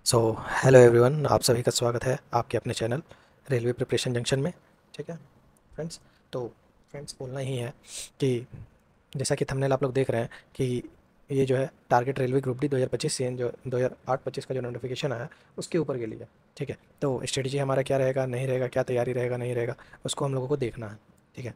So hello everyone, आप सभी का स्वागत है आपके अपने चैनल रेलवे प्रिपरेशन जंक्शन में। ठीक है फ्रेंड्स। तो फ्रेंड्स, बोलना ही है कि जैसा कि थंबनेल आप लोग देख रहे हैं कि ये जो है target railway group D 2025 CN जो 2008-25 का जो नोटिफिकेशन आया उसके ऊपर के लिए। ठीक है, तो स्ट्रेटजी हमारा क्या रहेगा, नहीं रहेगा, क्या तैयारी रहेगा, नहीं रहेगा, उसको हम लोगों को देखना है। ठीक है,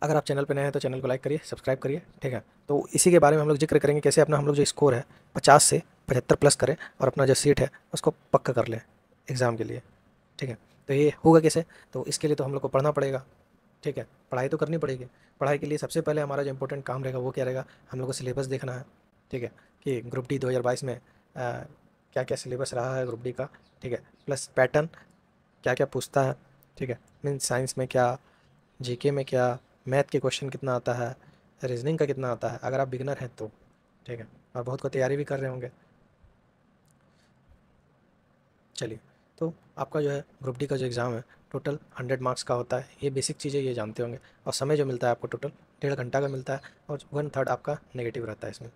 अगर आप चैनल पे नए हैं तो चैनल को लाइक करिए, सब्सक्राइब करिए। ठीक है, तो इसी के बारे में हम लोग जिक्र करेंगे कैसे अपना हम लोग जो स्कोर है 50 से 75 प्लस करें और अपना जो सीट है उसको पक्का कर लें एग्ज़ाम के लिए। ठीक है, तो ये होगा कैसे? तो इसके लिए तो हम लोग को पढ़ना पड़ेगा। ठीक है, पढ़ाई तो करनी पड़ेगी। पढ़ाई के लिए सबसे पहले हमारा जो इंपॉर्टेंट काम रहेगा वो क्या रहेगा, हम लोग को सिलेबस देखना है। ठीक है, कि ग्रुप डी 2022 में क्या क्या सिलेबस रहा है ग्रुप डी का। ठीक है, प्लस पैटर्न क्या क्या पूछता है। ठीक है, मीन्स साइंस में क्या, जीके में क्या, मैथ के क्वेश्चन कितना आता है, रीजनिंग का कितना आता है अगर आप बिगनर हैं तो। ठीक है, और बहुत को तैयारी भी कर रहे होंगे। चलिए, तो आपका जो है ग्रुप डी का जो एग्ज़ाम है टोटल 100 मार्क्स का होता है। ये बेसिक चीज़ें ये जानते होंगे। और समय जो मिलता है आपको टोटल 1.5 घंटा का मिलता है और 1/3 आपका नेगेटिव रहता है इसमें।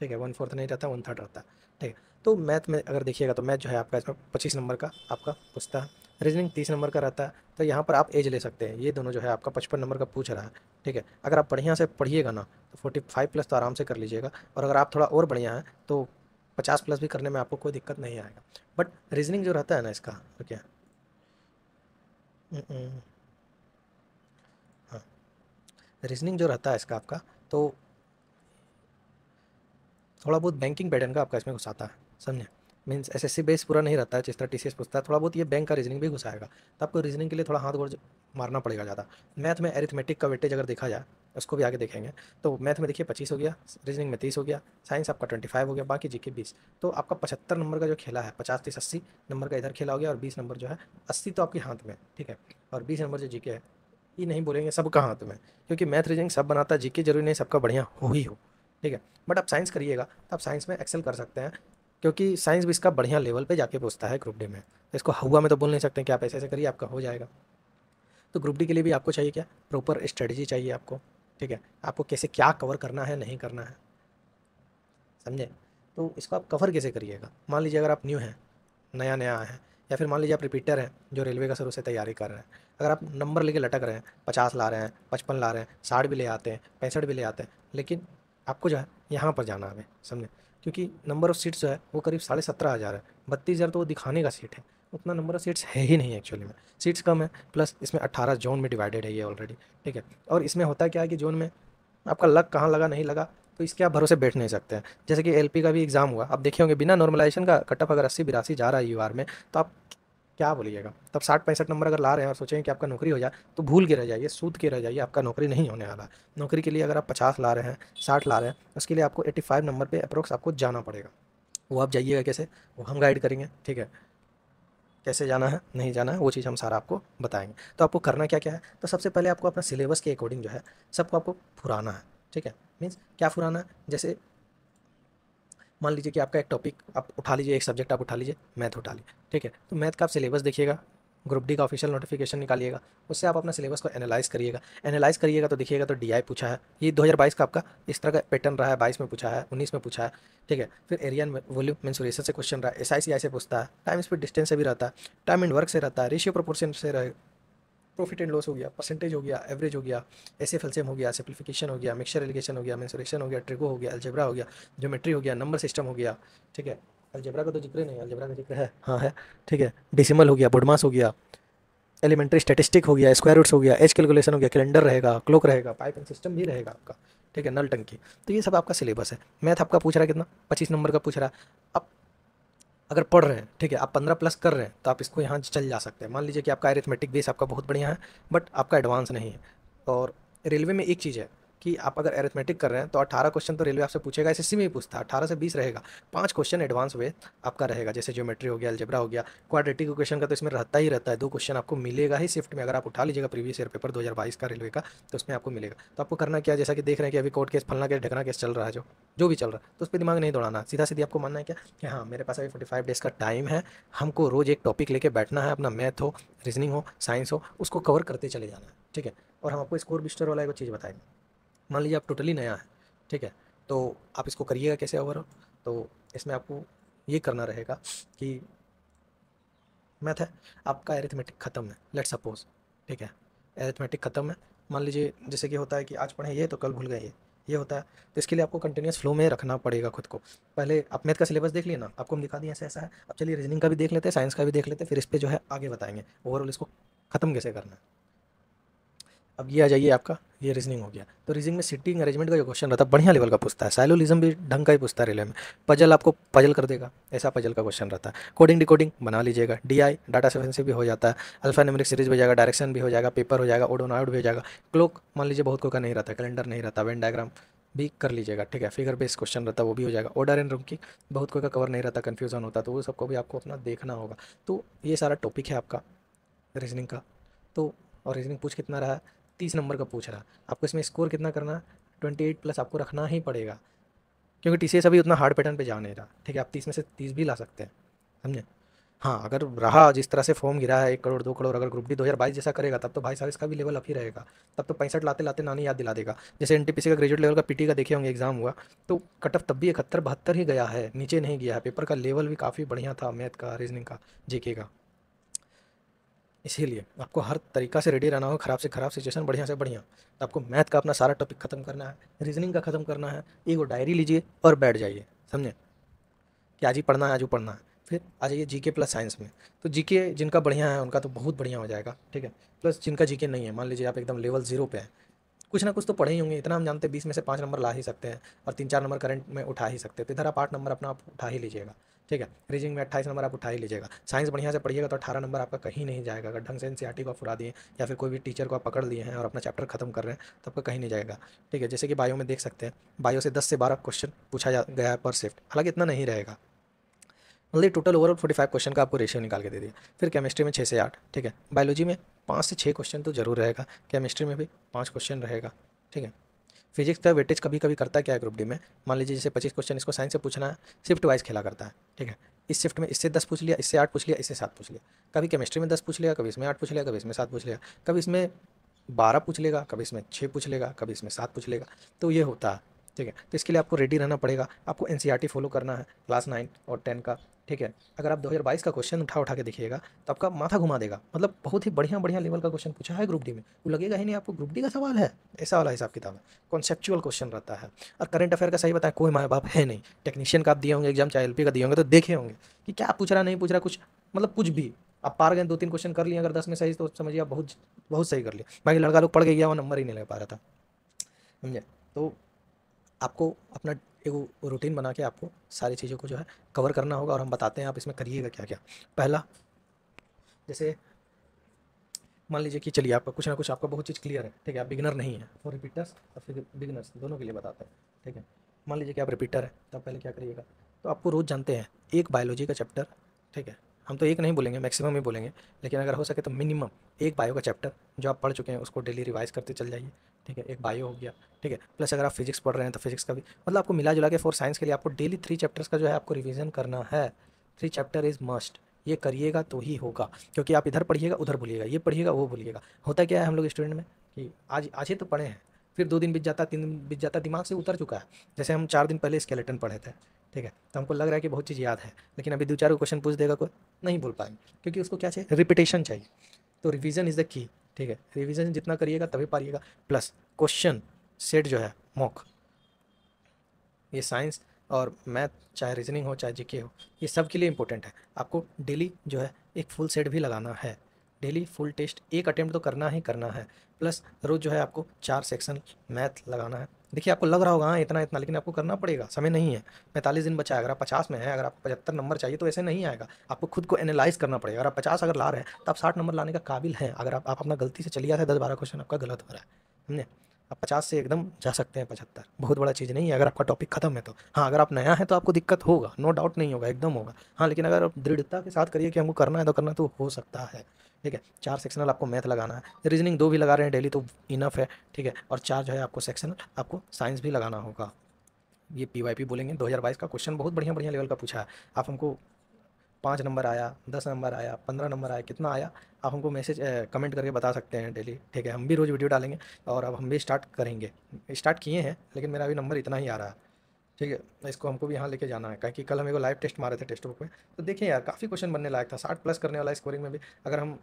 ठीक है, 1/4 नहीं रहता, 1/3 रहता है। ठीक है, तो मैथ में अगर देखिएगा तो मैथ जो है आपका इसमें 25 नंबर का आपका पूछता है। रीजनिंग 30 नंबर का रहता है। तो यहाँ पर आप एज ले सकते हैं, ये दोनों जो है आपका 55 नंबर का पूछ रहा है। ठीक है, अगर आप बढ़िया से पढ़िएगा ना तो 45 प्लस तो आराम से कर लीजिएगा। और अगर आप थोड़ा और बढ़िया हैं तो 50 प्लस भी करने में आपको कोई दिक्कत नहीं आएगा। बट रीजनिंग जो रहता है ना इसका, तो क्या, हम्म, हाँ, रीजनिंग जो रहता है इसका आपका, तो थोड़ा बहुत बैंकिंग पैटर्न का आपका इसमें घुसाता है, समझे। मीन्स एसएससी बेस पूरा नहीं रहता है, जिस तरह टीसीएस पूछता है थोड़ा बहुत ये बैंक का रीजनिंग भी घुसाएगा। तो आपको रीजनिंग के लिए थोड़ा हाथ गोड़ मारना पड़ेगा ज़्यादा। मैथ में एरिथमेटिक का वेटेज अगर देखा जाए, उसको भी आगे देखेंगे। तो मैथ में देखिए 25 हो गया, रीजनिंग में 30 हो गया, साइंस आपका 25 हो गया, बाकी जीके 20। तो आपका 75 नंबर का जो खेला है, 50 30 80 नंबर का इधर खेला हो गया और 20 नंबर जो है, 80 तो आपके हाथ में। ठीक है, और 20 नंबर जो जीके है, ये नहीं बोलेंगे सबका हाथ में, क्योंकि मैथ रीजनिंग सब बनाता है, जीके जरूरी नहीं सबका बढ़िया हो ही हो। ठीक है, बट आप साइंस करिएगा तो आप साइंस में एक्सेल कर सकते हैं, क्योंकि साइंस भी इसका बढ़िया लेवल पे जाके पूछता है ग्रुप डी में। तो इसको हुआ में तो बोल नहीं सकते कि आप ऐसे ऐसे करिए आपका हो जाएगा। तो ग्रुप डी के लिए भी आपको चाहिए क्या, प्रॉपर स्ट्रेटजी चाहिए आपको। ठीक है, आपको कैसे क्या कवर करना है, नहीं करना है, समझे। तो इसको आप कवर कैसे करिएगा, मान लीजिए अगर आप न्यू हैं, नया नया आए हैं, या फिर मान लीजिए आप रिपीटर हैं जो रेलवे का शुरू से तैयारी कर रहे हैं। अगर आप नंबर लेके लटक रहे हैं, 50 ला रहे हैं, 55 ला रहे हैं, 60 भी ले आते हैं, 65 भी ले आते हैं, लेकिन आपको जो है यहाँ पर जाना है, समझे। क्योंकि नंबर ऑफ़ सीट्स जो है वो करीब 17,500 है। 32,000 तो वो दिखाने का सीट है, उतना नंबर ऑफ सीट्स है ही नहीं एक्चुअली में। सीट्स कम है, प्लस इसमें 18 जोन में डिवाइडेड है ये ऑलरेडी। ठीक है, और इसमें होता क्या है कि जोन में आपका लक कहाँ लगा नहीं लगा, तो इसके आप भरोसे बैठ नहीं सकते हैं। जैसे कि एलपी का भी एग्ज़ाम हुआ, आप देखे होंगे बिना नॉर्मलाइजेशन का कट ऑफ अगर 80 82 जा रहा है यूआर में, तो आप क्या बोलिएगा। तब 60 65 नंबर अगर ला रहे हैं और सोचेंगे कि आपका नौकरी हो जाए, तो भूल के रह जाइए, सूद के रह जाइए, आपका नौकरी नहीं होने वाला है। नौकरी के लिए अगर आप 50 ला रहे हैं, 60 ला रहे हैं, उसके लिए आपको 85 नंबर पे अप्रोक्स आपको जाना पड़ेगा। वो आप जाइएगा कैसे, वो हम गाइड करेंगे। ठीक है, कैसे जाना है, नहीं जाना है, वो चीज़ हम सारा आपको बताएंगे। तो आपको करना क्या क्या है, तो सबसे पहले आपको अपना सिलेबस के अकॉर्डिंग जो है सबको आपको फुराना है। ठीक है, मीन्स क्या फुराना है, जैसे मान लीजिए कि आपका एक टॉपिक आप उठा लीजिए, एक सब्जेक्ट आप उठा लीजिए, मैथ उठा लीजिए। ठीक है, तो मैथ का आप सिलेबस देखिएगा, ग्रुप डी का ऑफिशियल नोटिफिकेशन निकालिएगा, उससे आप अपना सिलेबस को एनालाइज करिएगा। एनालाइज करिएगा तो देखिएगा तो डीआई पूछा है, ये 2022 का आपका इस तरह का पैटर्न रहा है, 22 में पूछा है, 19 में पूछा है। ठीक है, फिर एरिया वॉल्यूम मेंसुरेशन से क्वेश्चन रहा है, एसआईसीआई से पूछता है, टाइम स्पीड डिस्टेंस से भी रहता है, टाइम एंड वर्क से रहता है, रेशियो प्रोपोर्शन से रहे, प्रॉफिट एंड लॉस हो गया, परसेंटेज हो गया, एवरेज हो गया, एसएफ एलसीएम हो गया, सिंप्लीफिकेशन हो गया, मिक्सचर एलिगेशन हो गया, मेंसुरेशन हो गया, ट्रिगो हो गया, अलजेब्रा हो गया, ज्योमेट्री हो गया, नंबर सिस्टम हो गया। ठीक है, अलजेब्रा का तो जिक्र नहीं, अलजेब्रा का जिक्र है, हाँ है। ठीक है, डेसिमल हो गया, बुडमास हो गया, एलिमेंट्री स्टैटिस्टिक हो गया, स्क्वायर रूट्स हो गया, एज कैलकुलेशन हो गया, कैलेंडर रहेगा, क्लॉक रहेगा, पाइपिंग सिस्टम भी रहेगा आपका। ठीक है, नल टंकी। तो ये सब आपका सिलेबस है। मैथ आपका पूछ रहा है कितना, 25 नंबर का पूछ रहा है। अब अगर पढ़ रहे हैं, ठीक है, आप 15 प्लस कर रहे हैं, तो आप इसको यहाँ चल जा सकते हैं। मान लीजिए कि आपका अरिथमेटिक बेस आपका बहुत बढ़िया है, बट आपका एडवांस नहीं है। और रेलवे में एक चीज़ है कि आप अगर अरिथमेटिक कर रहे हैं तो 18 क्वेश्चन तो रेलवे आपसे पूछेगा, एसएससी में ही पूछता है, 18 से 20 रहेगा। 5 क्वेश्चन एडवांस वे आपका रहेगा, जैसे ज्योमेट्री हो गया, अलजेब्रा हो गया, क्वाड्रेटिक इक्वेशन का तो इसमें रहता ही रहता है, 2 क्वेश्चन आपको मिलेगा ही शिफ्ट में। अगर आप उठा लीजिएगा प्रीवियस ईयर पेपर 2022 का रेलवे का, तो उसमें आपको मिलेगा। तो आपको करना क्या है, जैसा कि देख रहे हैं कि अभी कोर्ट केस, फलना केस, ढकना केस चल रहा है, जो जो भी चल रहा है, तो उस पर दिमाग नहीं दौड़ाना, सीधा सीधी आपको मानना है क्या कि हाँ मेरे पास अभी 45 डेज़ का टाइम है, हमको रोज़ एक टॉपिक लेके बैठना है, अपना मैथ हो, रीजनिंग हो, साइंस हो, उसको कवर करते चले जाना है। ठीक है, और हम आपको स्कोर बिस्टर वाला एक चीज़ बताएंगे। मान लीजिए आप टोटली नया है, ठीक है, तो आप इसको करिएगा कैसे ओवरऑल। तो इसमें आपको ये करना रहेगा कि मैथ है, आपका एरिथमेटिक ख़त्म है, लेट्स सपोज, ठीक है, एरिथमेटिक ख़त्म है, मान लीजिए जैसे कि होता है कि आज पढ़े ये तो कल भूल गए ये होता है। तो इसके लिए आपको कंटिन्यूस फ्लो में रखना पड़ेगा खुद को। पहले आप मैथ का सिलेबस देख लिए ना, आपको हम दिखा दिए ऐसा ऐसा है, अब चलिए रीजनिंग का भी देख लेते हैं, साइंस का भी देख लेते हैं, फिर इस पे जो है आगे बताएंगे ओवरऑल इसको ख़त्म कैसे करना है। अब ये आ जाइए, आपका ये रीजनिंग हो गया। तो रीजनिंग में सिटिंग अरेंजमेंट का जो क्वेश्चन रहता है बढ़िया लेवल का पूछता है, साइलोलिज्म भी ढंग का ही पूछता है रेलवे में, पजल आपको पजल कर देगा, ऐसा पजल का क्वेश्चन रहता है। कोडिंग डिकोडिंग बना लीजिएगा, डीआई डाटा सेक्वेंसी भी हो जाता है, अल्फा न्यूमेरिक सीरीज भी हो जाएगा, डायरेक्शन भी हो जाएगा, पेपर हो जाएगा, ओडोनॉइड भी हो जाएगा, क्लॉक मान लीजिए बहुत कोई का नहीं रहता, कैलेंडर नहीं रहता, वेन डायग्राम भी कर लीजिएगा, ठीक है, फिगर बेस्ड क्वेश्चन रहता है वो भी हो जाएगा, ऑर्डर एंड रैंकिंग बहुत कोई का कवर नहीं रहता, कन्फ्यूजन होता, तो वो सबको भी आपको अपना देखना होगा। तो ये सारा टॉपिक है आपका रीजनिंग का। तो और रीजनिंग पूछ कितना रहा है, 30 नंबर का पूछ रहा है, आपको इसमें स्कोर कितना करना है, 28 प्लस आपको रखना ही पड़ेगा, क्योंकि टीसीएस अभी उतना हार्ड पैटर्न पे जा नहीं रहा, ठीक है, आप 30 में से 30 भी ला सकते हैं, समझे। हाँ, अगर रहा जिस तरह से फॉर्म गिरा है 1 करोड़ 2 करोड़, अगर ग्रुप डी 2022 जैसा करेगा तब तो भाई साहब इसका भी लेवल अप ही रहेगा, तब तो 65 लाते लाते नानी याद दिला देगा। जैसे एनटीपीसी का ग्रेजुएट लेवल का पीटी का देखे होंगे एग्जाम हुआ, तो कट ऑफ तब भी 71 72 ही गया है, नीचे नहीं गया है, पेपर का लेवल भी काफ़ी बढ़िया था, मैथ का, रीजनिंग का, जीके का। इसीलिए आपको हर तरीका से रेडी रहना होगा, ख़राब से ख़राब सिचुएशन, बढ़िया से बढ़िया। तो आपको मैथ का अपना सारा टॉपिक ख़त्म करना है, रीजनिंग का ख़त्म करना है, एक वो डायरी लीजिए और बैठ जाइए, समझे, कि आज ही पढ़ना है, आज ही पढ़ना है। फिर आ जाइए जीके प्लस साइंस में। तो जीके जिनका बढ़िया है उनका तो बहुत बढ़िया हो जाएगा, ठीक है। प्लस जिनका जीके नहीं है, मान लीजिए आप एकदम लेवल 0 पे हैं, कुछ ना कुछ तो पढ़े ही होंगे, इतना हम जानते हैं 20 में से 5 नंबर ला ही सकते हैं, और 3 4 नंबर करंट में उठा ही सकते हैं, तो इधर आप 8 नंबर अपना आप उठा ही लीजिएगा, ठीक है। रीजनिंग में 28 नंबर आप उठा ही लीजिएगा, साइंस बढ़िया से पढ़िएगा तो 18 नंबर आपका कहीं नहीं जाएगा, अगर ढंग से एनसीईआरटी को आप उड़ा दिए या फिर कोई भी टीचर को आप पकड़ लिए हैं और अपना चैप्टर खत्म कर रहे हैं तो आपका कहीं नहीं जाएगा, ठीक है। जैसे कि बायो में देख सकते हैं, बायो से 10 से 12 क्वेश्चन पूछा जा गया है पर शिफ्ट, हालांकि इतना नहीं रहेगा, मतलब टोटल ओवरऑल 45 क्वेश्चन का आपको रेशियो निकाल के दे दिया। फिर केमिस्ट्री में 6 से 8, ठीक है, बायोलॉजी में 5 से 6 क्वेश्चन तो जरूर रहेगा, केमिस्ट्री में भी 5 क्वेश्चन रहेगा, ठीक है। फिजिक्स का वेटेज कभी कभी करता है क्या है ग्रुप डी में, मान लीजिए जैसे 25 क्वेश्चन इसको साइंस से पूछना है, शिफ्ट वाइज खेला करता है, ठीक है। इस शिफ्ट में इससे 10 पूछ लिया, इससे 8 पूछ लिया, इससे 7 पूछ लिया, कभी केमिस्ट्री में 10 पूछ लिया, कभी इसमें 8 पूछ लिया, कभी इसमें 7 पूछ लिया, कभी इसमें 12 पूछ लेगा, कभी इसमें 6 पूछ लेगा, कभी इसमें 7 पूछ लेगा, तो ये होता है, ठीक है। तो इसके लिए आपको रेडी रहना पड़ेगा, आपको एनसीईआरटी फॉलो करना है क्लास 9 और 10 का, ठीक है। अगर आप 2022 का क्वेश्चन उठा उठा के देखिएगा तो आपका माथा घुमा देगा, मतलब बहुत ही बढ़िया बढ़िया लेवल का क्वेश्चन पूछा है ग्रुप डी में, वो लगेगा ही नहीं आपको ग्रुप डी का सवाल है, ऐसा वाला हिसाब किताब है, कॉन्सेप्चुअल क्वेश्चन रहता है। और करंट अफेयर का सही बताया कोई माँ बाप है नहीं, टेक्नीशियन का आप दिए होंगे एग्जाम, चाहे एलपी का दिए होंगे तो देखे होंगे कि क्या पूछ रहा नहीं पूछ रहा, कुछ मतलब कुछ भी आप पार गए, 2 3 क्वेश्चन कर लिए अगर 10 में सही तो समझिए आप बहुत बहुत सही कर लिया, बाकी लड़का लोग पढ़ के गया वो नंबर ही नहीं ले पा रहा था, समझे। तो आपको अपना एक रूटीन बना के आपको सारी चीज़ों को जो है कवर करना होगा, और हम बताते हैं आप इसमें करिएगा क्या क्या। पहला, जैसे मान लीजिए कि चलिए आपका कुछ ना कुछ आपका बहुत चीज़ क्लियर है, ठीक है, आप बिगिनर नहीं है, फॉर रिपीटर्स और फिर बिगिनर्स दोनों के लिए बताते हैं, ठीक है। मान लीजिए कि आप रिपीटर है तो आप पहले क्या करिएगा, तो आपको रोज़ जानते हैं एक बायोलॉजी का चैप्टर, ठीक है, हम तो एक नहीं बोलेंगे, मैक्सिमम ही बोलेंगे, लेकिन अगर हो सके तो मिनिमम एक बायो का चैप्टर जो आप पढ़ चुके हैं उसको डेली रिवाइज करते चल जाइए, ठीक है, एक बायो हो गया, ठीक है। प्लस अगर आप फिजिक्स पढ़ रहे हैं तो फिजिक्स का भी, मतलब आपको मिला जुला के फॉर साइंस के लिए आपको डेली 3 चैप्टर्स का जो है आपको रिवीजन करना है, 3 चैप्टर इज़ मस्ट, ये करिएगा तो ही होगा, क्योंकि आप इधर पढ़िएगा उधर भूलिएगा, ये पढ़िएगा वो भूलिएगा। होता क्या है हम लोग स्टूडेंट में कि आज आज ही तो पढ़े हैं, फिर 2 दिन बीत जाता, 3 दिन बीत जाता, दिमाग से उतर चुका है। जैसे हम 4 दिन पहले स्केलेटन पढ़े थे, ठीक है, तो हमको लग रहा है कि बहुत चीज़ याद है, लेकिन अभी 2 4 क्वेश्चन पूछ देगा कोई, नहीं बोल पाएंगे, क्योंकि उसको क्या चाहिए, रिपीटेशन चाहिए। तो रिवीजन इज़ द की, ठीक है, रिवीजन जितना करिएगा तभी पारिएगा। प्लस क्वेश्चन सेट जो है मॉक, ये साइंस और मैथ चाहे रीजनिंग हो चाहे जीके हो, ये सब के लिए इंपॉर्टेंट है। आपको डेली जो है एक फुल सेट भी लगाना है, डेली फुल टेस्ट एक अटेम्प्ट तो करना ही करना है। प्लस रोज़ जो है आपको 4 सेक्शन मैथ लगाना है। देखिए आपको लग रहा होगा हाँ इतना इतना, लेकिन आपको करना पड़ेगा, समय नहीं है, 45 दिन बचा है। अगर आप 50 में हैं, अगर आपको 75 नंबर चाहिए तो ऐसे नहीं आएगा, आपको खुद को एनालाइज करना पड़ेगा। अगर आप 50 अगर ला रहे हैं तो आप 60 नंबर लाने का काबिल हैं। अगर आप अपना गलती से चलिए आते 10 12 क्वेश्चन आपका गलत हो रहा है, समझे, आप 50 से एकदम जा सकते हैं 75, बहुत बड़ा चीज़ नहीं है अगर आपका टॉपिक खत्म है तो। हाँ, अगर आप नया है तो आपको दिक्कत होगा, नो डाउट नहीं होगा, एकदम होगा। हाँ, लेकिन अगर आप दृढ़ता के साथ करिए कि हमको करना है तो करना तो हो सकता है, ठीक है। 4 सेक्शनल आपको मैथ लगाना है, रीजनिंग 2 भी लगा रहे हैं डेली तो इनफ है, ठीक है। और 4 जो है आपको सेक्शनल आपको साइंस भी लगाना होगा। ये पीवाईपी बोलेंगे, 2022 का क्वेश्चन बहुत बढ़िया बढ़िया लेवल का पूछा है। आप हमको 5 नंबर आया, 10 नंबर आया, 15 नंबर आया, कितना आया आप हमको मैसेज कमेंट करके बता सकते हैं डेली, ठीक है। हम भी रोज़ वीडियो डालेंगे और अब हम भी स्टार्ट करेंगे, स्टार्ट किए हैं, लेकिन मेरा अभी नंबर इतना ही आ रहा है, ठीक है, इसको हमको भी यहाँ लेके जाना है, क्योंकि कल हम एगो लाइव टेस्ट मारे थे टेक्स्ट बुक में। तो देखिए यार, काफ़ी क्वेश्चन बनने लायक था, 60 प्लस करने वाला स्कोरिंग में भी। अगर हम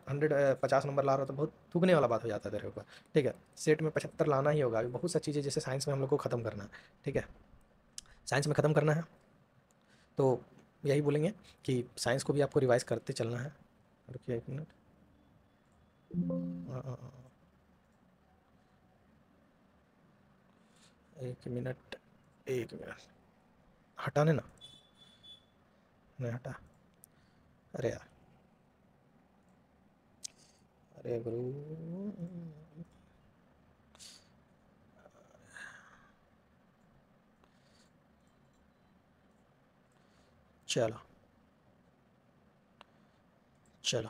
50 नंबर ला रहे हो तो बहुत थूकने वाला बात हो जाता है तेरे ऊपर। ठीक है, सेट में 75 लाना ही होगा। अभी बहुत सा चीज़ें जैसे साइंस में हम लोग को ख़त्म करना है। ठीक है, साइंस में ख़त्म करना है, तो यही बोलेंगे कि साइंस को भी आपको रिवाइज करते चलना है। रुकिए 1 मिनट। हाँ, हाँ, हाँ, 1 मिनट, 1 मिनट। हटाने ना, नहीं हटा। अरे यार, अरे गुरु। चलो चलो,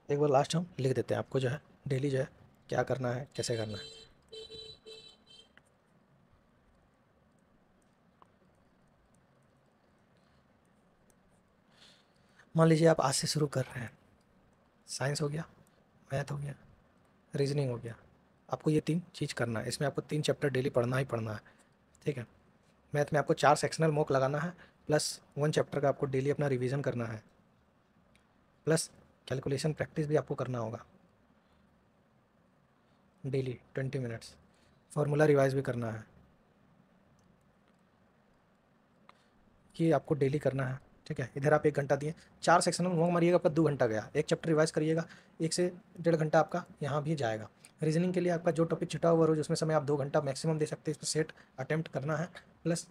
एक बार लास्ट हम लिख देते हैं आपको जो है डेली जो है क्या करना है, कैसे करना है। मान लीजिए आप आज से शुरू कर रहे हैं, साइंस हो गया, मैथ हो गया, रीजनिंग हो गया। आपको ये 3 चीज़ करना है, इसमें आपको 3 चैप्टर डेली पढ़ना ही पढ़ना है। ठीक है, मैथ में आपको 4 सेक्शनल मॉक लगाना है, प्लस 1 चैप्टर का आपको डेली अपना रिवीजन करना है, प्लस कैलकुलेशन प्रैक्टिस भी आपको करना होगा डेली 20 मिनट्स। फार्मूला रिवाइज भी करना है, कि आपको डेली करना है। ठीक है, इधर आप 1 घंटा दिए, 4 सेक्शन में होंगे मारिएगा, आपका 2 घंटा गया। एक चैप्टर रिवाइज करिएगा, 1 से 1.5 घंटा आपका यहाँ भी जाएगा। रीजनिंग के लिए आपका जो टॉपिक छुटा हुआ रोज, उसमें समय आप 2 घंटा मैक्सिमम दे सकते हैं। इसको सेट अटेम्प्ट करना है, प्लस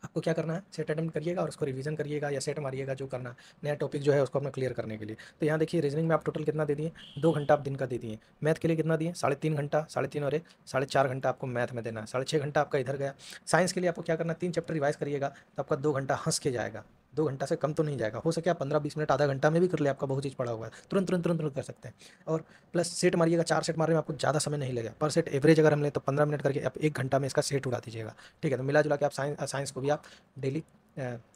आपको क्या करना है, सेट अटेम्प्ट करिएगा और उसको रिवीजन करिएगा या सेट मारिएगा जो करना है, नया टॉपिक जो है उसको अपना क्लियर करने के लिए। तो यहाँ देखिए, रीजनिंग में आप टोटल कितना दे दिए, 2 घंटा आप दिन का दे दिए। मैथ के लिए कितना दिए, 3.5 घंटा, 3.5 और 1, 4.5 घंटा आपको मैथ में देना है, 6.5 घंटा आपका इधर गया। साइंस के लिए आपको क्या करना है, 3 चैप्टर रिवाइज करिएगा, तो आपका 2 घंटा हंस के जाएगा। 2 घंटा से कम तो नहीं जाएगा, हो सके आप 15-20 मिनट, आधा घंटा में भी कर ले, आपका बहुत चीज़ पड़ा हुआ है, तुरंत तुरंत तुरंत तुरंत कर सकते हैं। और प्लस सेट मारिएगा, 4 सेट मारने में आपको ज़्यादा समय नहीं लगेगा। पर सेट एवरेज अगर हम लें तो 15 मिनट करके आप 1 घंटा में इसका सेट उड़ा दीजिएगा। ठीक है, तो मिला जुला के आप साइंस को भी आप डेली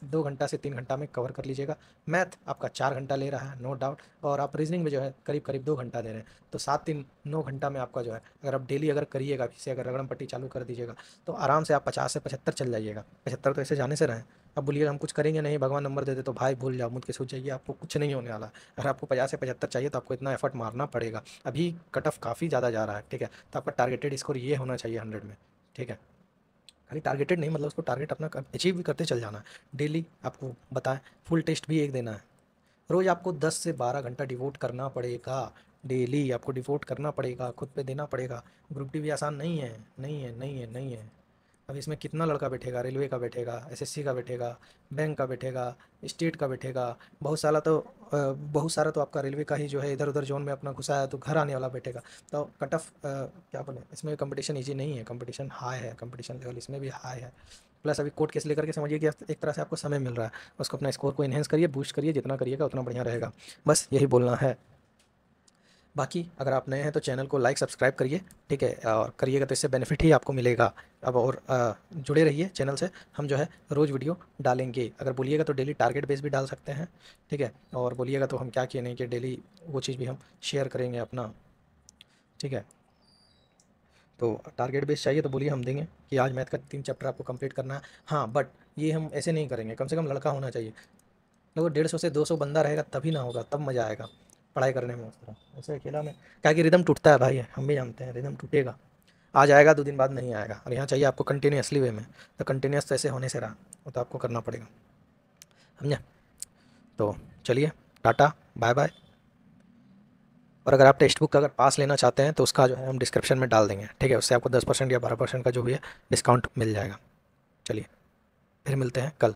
2 घंटा से 3 घंटा में कवर कर लीजिएगा। मैथ आपका 4 घंटा ले रहा है, नो डाउट। और आप रीजनिंग में जो है करीब करीब 2 घंटा दे रहे हैं, तो 7-3-9 घंटा में आपका जो है, अगर आप डेली अगर करिएगा, फिर से अगर रगड़म पट्टी चालू कर दीजिएगा, तो आराम से आप 50 से 75 चल जाइएगा। 75 तो ऐसे जाने से रहें। अब बोलिएगा हम कुछ करेंगे नहीं, भगवान नंबर दे दे, तो भाई भूल जाओ, मुझ के सोच जाइए, आपको कुछ नहीं होने वाला। अगर आपको 50 से 75 चाहिए तो आपको इतना एफर्ट मारना पड़ेगा। अभी कट ऑफ काफ़ी ज़्यादा जा रहा है। ठीक है, तो आपका टारगेटेड स्कोर ये होना चाहिए 100 में। ठीक है, खाली टारगेटेड नहीं, मतलब उसको टारगेट अपना अचीव भी करते चल जाना है। डेली आपको बताएं, फुल टेस्ट भी एक देना है। रोज़ आपको 10 से 12 घंटा डिवोट करना पड़ेगा। डेली आपको डिवोट करना पड़ेगा, खुद पे देना पड़ेगा। ग्रुप डी भी आसान नहीं है, नहीं है, नहीं है, नहीं है। अब इसमें कितना लड़का बैठेगा, रेलवे का बैठेगा, एसएससी का बैठेगा, बैंक का बैठेगा, स्टेट का बैठेगा। बहुत सारा तो आपका रेलवे का ही जो है इधर उधर जोन में अपना घुसा है, तो घर आने वाला बैठेगा। तो कट ऑफ क्या बोले, इसमें कंपटीशन ईजी नहीं है, कंपटीशन हाई है, कंपटीशन लेवल इसमें भी हाई है। प्लस अभी कोर्ट केस लेकर के समझिए कि एक तरह से आपको समय मिल रहा है, उसको अपना स्कोर को इन्हेंस करिए, बूस्ट करिए, जितना करिएगा उतना बढ़िया रहेगा। बस यही बोलना है। बाकी अगर आप नए हैं तो चैनल को लाइक सब्सक्राइब करिए। ठीक है, और करिएगा तो इससे बेनिफिट ही आपको मिलेगा। अब और जुड़े रहिए चैनल से, हम जो है रोज़ वीडियो डालेंगे। अगर बोलिएगा तो डेली टारगेट बेस भी डाल सकते हैं। ठीक है, और बोलिएगा तो हम क्या किए नहीं कि डेली वो चीज़ भी हम शेयर करेंगे अपना। ठीक है, तो टारगेट बेस चाहिए तो बोलिए, हम देंगे कि आज मैथ का 3 चैप्टर आपको कंप्लीट करना है। हाँ, बट ये हम ऐसे नहीं करेंगे, कम से कम लड़का होना चाहिए। लगभग 150 से 200 बंदा रहेगा तभी ना होगा, तब मज़ा आएगा पढ़ाई करने में। उस तरह ऐसे अकेला में क्या, कि रिदम टूटता है भाई, हम भी जानते हैं रिदम टूटेगा। आज आएगा, 2 दिन बाद नहीं आएगा। और यहाँ चाहिए आपको कंटिन्यूसली वे में, तो कंटिन्यूस तो ऐसे होने से रहा, वो तो आपको करना पड़ेगा। समझे? तो चलिए, टाटा, बाय बाय। और अगर आप टेक्स्ट बुक का अगर पास लेना चाहते हैं तो उसका जो है हम डिस्क्रिप्शन में डाल देंगे। ठीक है, उससे आपको 10% या 12% का जो भी है डिस्काउंट मिल जाएगा। चलिए, फिर मिलते हैं कल।